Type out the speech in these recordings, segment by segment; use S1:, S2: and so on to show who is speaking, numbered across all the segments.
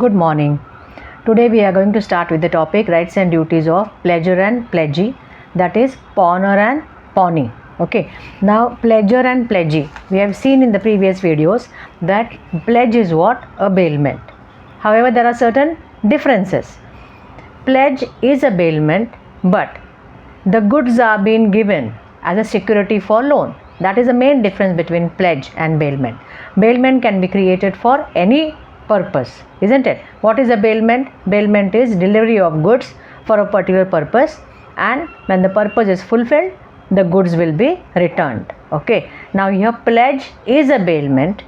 S1: Good morning. Today we are going to start with the topic rights and duties of pledger and pledgee, that is pawner and pawnee. Okay. Now pledger and pledgee, we have seen in the previous videos that pledge is what? A bailment. However, there are certain differences. Pledge is a bailment, but the goods are being given as a security for loan. That is the main difference between pledge and bailment. Bailment can be created for any purpose, isn't it? What is a bailment? Bailment is delivery of goods for a particular purpose, and when the purpose is fulfilled, the goods will be returned. Okay. Now here pledge is a bailment,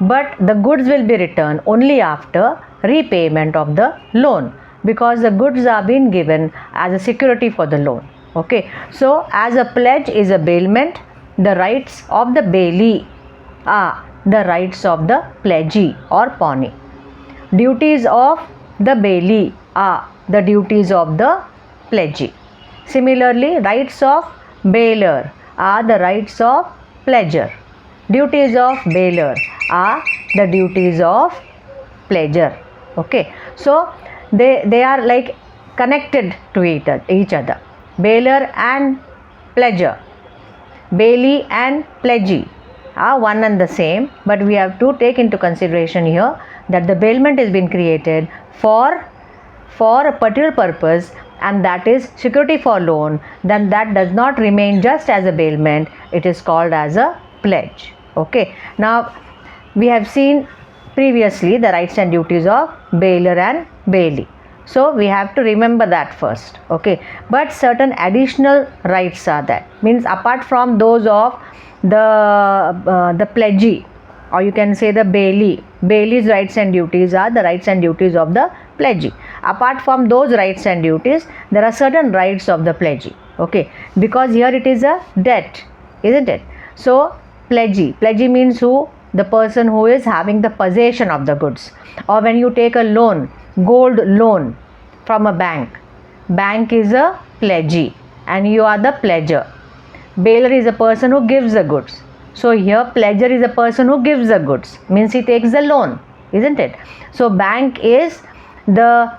S1: but the goods will be returned only after repayment of the loan, because the goods are being given as a security for the loan. Okay. So as a pledge is a bailment, the rights of the bailee are the rights of the pledgee or pawnee. Duties of the bailee are the duties of the pledgee. Similarly, rights of bailer are the rights of pledger. Duties of bailer are the duties of pledger. Okay. So they are like connected to each other. Bailer and pledger, bailee and pledgee are one and the same, but we have to take into consideration here that the bailment is being created for a particular purpose, and that is security for loan. Then that does not remain just as a bailment, it is called as a pledge. Okay. Now we have seen previously the rights and duties of bailer and bailee, so we have to remember that first. Okay. But certain additional rights are there, means apart from those of the pledgee, or you can say the bailee. Bailee's rights and duties are the rights and duties of the pledgee. Apart from those rights and duties, there are certain rights of the pledgee. Okay, because here it is a debt, isn't it? So pledgee means who? The person who is having the possession of the goods. Or when you take a loan, gold loan from a bank is a pledgee and you are the pledger. Bailer is a person who gives the goods. So here pledger is a person who gives the goods, means he takes the loan, isn't it? So bank is the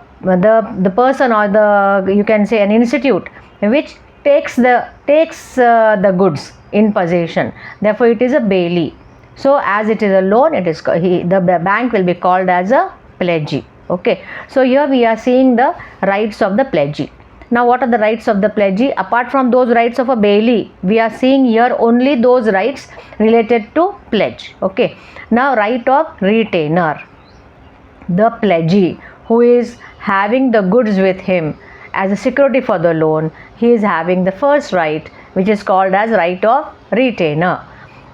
S1: person, or you can say an institute which takes the goods in possession. Therefore it is a bailee. So as it is a loan, the bank will be called as a pledgee. Okay. So here we are seeing the rights of the pledgee. Now what are the rights of the pledgee? Apart from those rights of a bailee, we are seeing here only those rights related to pledge. Okay. Now right of retainer. The pledgee who is having the goods with him as a security for the loan, he is having the first right, which is called as right of retainer.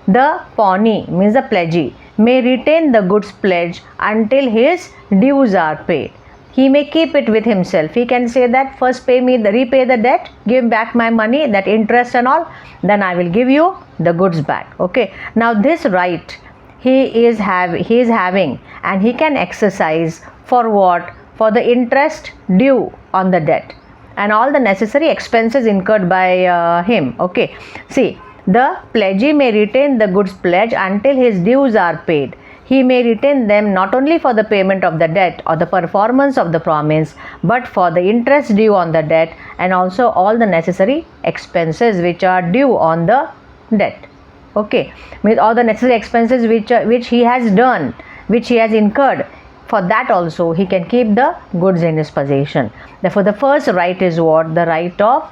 S1: The pawnee means the pledgee may retain the goods pledge until his dues are paid. He may keep it with himself. He can say that first repay the debt, give back my money, that interest and all, then I will give you the goods back. Okay. Now this right he is having, and he can exercise for what? For the interest due on the debt and all the necessary expenses incurred by him. Okay. See, the pledgee may retain the goods pledge until his dues are paid. He may retain them not only for the payment of the debt or the performance of the promise, but for the interest due on the debt and also all the necessary expenses which are due on the debt. Okay, means all the necessary expenses which he has done, which he has incurred, for that also he can keep the goods in his possession. Therefore the first right is what? The right of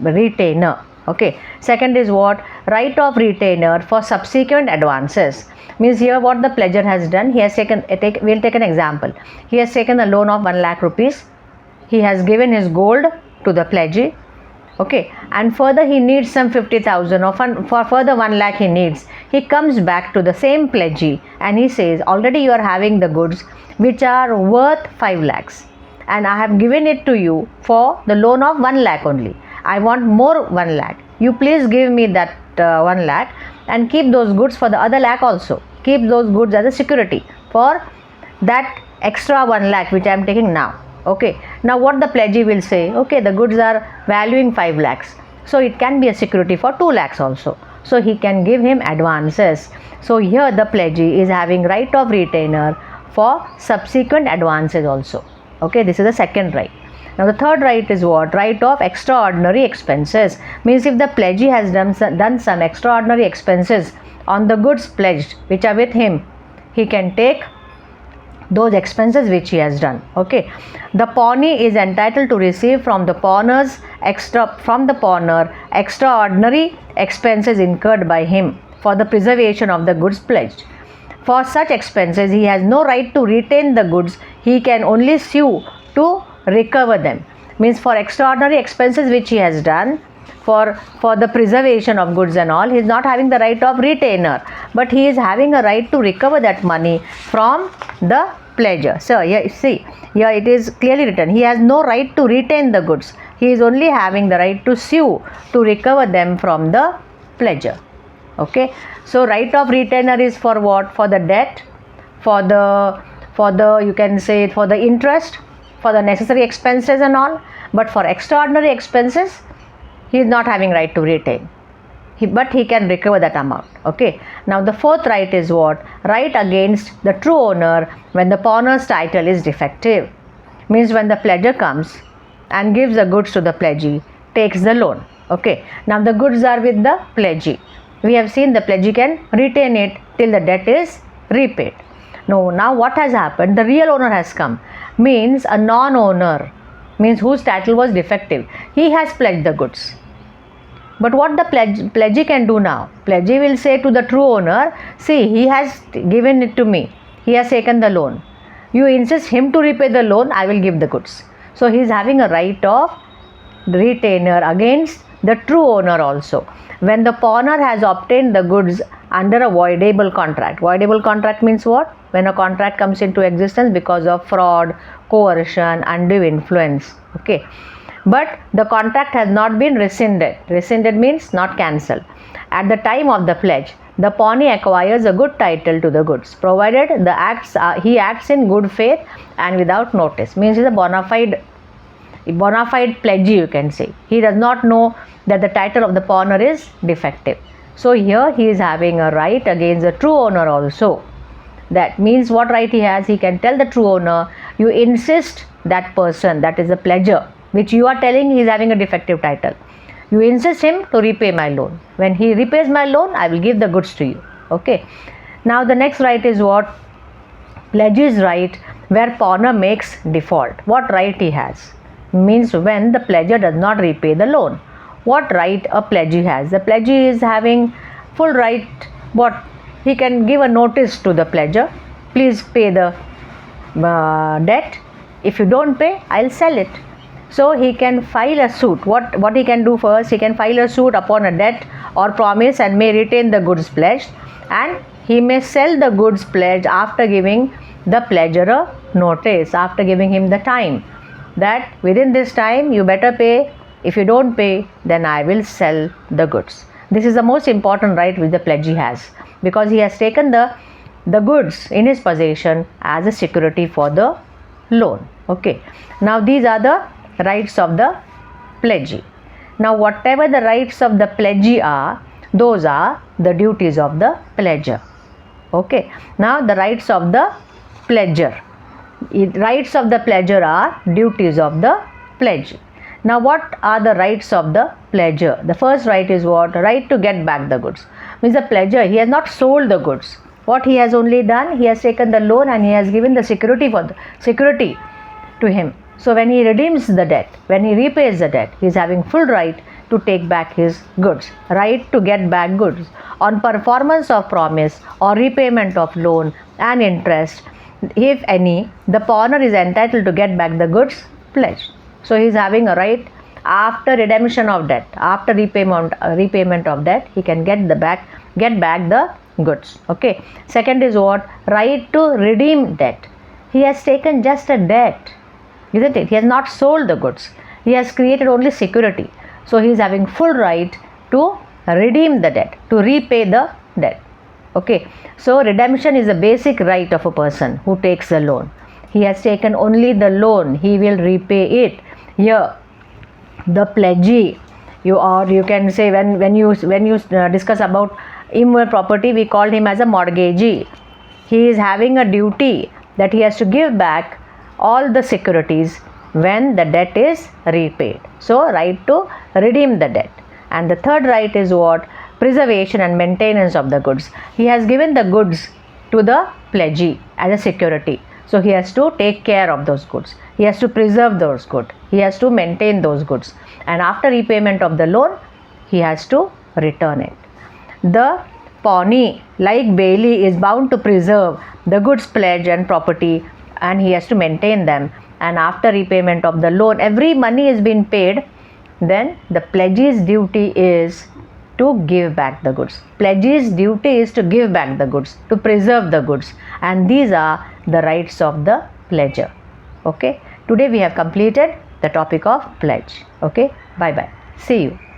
S1: retainer. Okay. Second is what? Right of retainer for subsequent advances. Means here what the pledger has done, he has we'll take an example. He has taken a loan of 1 lakh rupees. He has given his gold to the pledgee. Okay. And further he needs some 50,000 or for further 1 lakh he needs. He comes back to the same pledgee and he says, already you are having the goods which are worth 5 lakhs and I have given it to you for the loan of 1 lakh only. I want more 1 lakh. You please give me that 1 lakh and keep those goods for the other lakh also. Keep those goods as a security for that extra 1 lakh which I am taking now. Okay. Now what the pledgee will say? Okay, the goods are valuing 5 lakhs. So it can be a security for 2 lakhs also. So he can give him advances. So here the pledgee is having right of retainer for subsequent advances also. Okay, this is the second right. Now the third right is what? Right of extraordinary expenses. Means if the pledgee has done some extraordinary expenses on the goods pledged which are with him, he can take those expenses which he has done. Okay, the pawnee is entitled to receive from the pawner extraordinary expenses incurred by him for the preservation of the goods pledged. For such expenses he has no right to retain the goods, he can only sue to recover them. Means for extraordinary expenses which he has done for the preservation of goods and all, he is not having the right of retainer, but he is having a right to recover that money from the pledger. So here, see, here it is clearly written, he has no right to retain the goods, he is only having the right to sue to recover them from the pledger. Okay, so right of retainer is for what? For the debt, for the you can say for the interest, for the necessary expenses and all. But for extraordinary expenses, he is not having right to retain, but he can recover that amount. Okay, now the fourth right is what? Right against the true owner when the pawner's title is defective. Means when the pledger comes and gives the goods to the pledgee, takes the loan. Okay, now the goods are with the pledgee. We have seen the pledgee can retain it till the debt is repaid. Now what has happened? The real owner has come. Means a non-owner, means whose title was defective, he has pledged the goods. But what the pledgee can do now? Pledgee will say to the true owner, see, he has given it to me, he has taken the loan, you insist him to repay the loan, I will give the goods. So he is having a right of retainer against the true owner also. When the pawner has obtained the goods under a voidable contract. Voidable contract means what? When a contract comes into existence because of fraud, coercion, undue influence. Okay, but the contract has not been rescinded. Rescinded means not cancelled. At the time of the pledge, the pawnee acquires a good title to the goods, provided he acts in good faith and without notice. Means he is a bona fide pledgee, you can say. He does not know that the title of the pawner is defective. So here he is having a right against the true owner also. That means what right he has? He can tell the true owner, you insist that person, that is the pledger, which you are telling he is having a defective title, you insist him to repay my loan. When he repays my loan, I will give the goods to you. Okay. Now the next right is what? Pledgee's right where pawner makes default. What right he has? Means when the pledger does not repay the loan. What right a pledgee has? The pledgee is having full right. What? He can give a notice to the pledger, please pay the debt. If you don't pay, I'll sell it. So he can file a suit. What he can do first? He can file a suit upon a debt or promise and may retain the goods pledged, and he may sell the goods pledged after giving the pledger a notice, after giving him the time that within this time you better pay. If you don't pay, then I will sell the goods. This is the most important right which the pledgee has, because he has taken the goods in his possession as a security for the loan. Okay. Now these are the rights of the pledgee. Now whatever the rights of the pledgee are, those are the duties of the pledger. Okay. Now the rights of the pledger. Rights of the pledger are duties of the pledgee. Now what are the rights of the pledger? The first right is what? Right to get back the goods. Means the pledger, he has not sold the goods. What he has only done, he has taken the loan and he has given the security to him. So when he redeems the debt, when he repays the debt, he is having full right to take back his goods. Right to get back goods on performance of promise or repayment of loan and interest, if any, the pawner is entitled to get back the goods pledged. So he is having a right after redemption of debt, after repayment of debt, he can get back the goods. Okay. Second is what? Right to redeem debt. He has taken just a debt, isn't it? He has not sold the goods. He has created only security. So he is having full right to redeem the debt, to repay the debt. Okay. So redemption is a basic right of a person who takes a loan. He has taken only the loan, he will repay it. Here the pledgee, you can say when you discuss about immovable property, we call him as a mortgagee. He is having a duty that he has to give back all the securities when the debt is repaid. So, right to redeem the debt. And the third right is what? Preservation and maintenance of the goods. He has given the goods to the pledgee as a security. So, he has to take care of those goods. He has to preserve those goods. He has to maintain those goods. And after repayment of the loan, he has to return it. The pawnee, like bailee, is bound to preserve the goods pledged and property, and he has to maintain them. And after repayment of the loan, every money is being paid, then the pledgee's duty is to give back the goods. Pledgee's duty is to give back the goods, to preserve the goods, and these are the rights of the pledger. Okay, today we have completed the topic of pledge. Okay, bye bye. See you.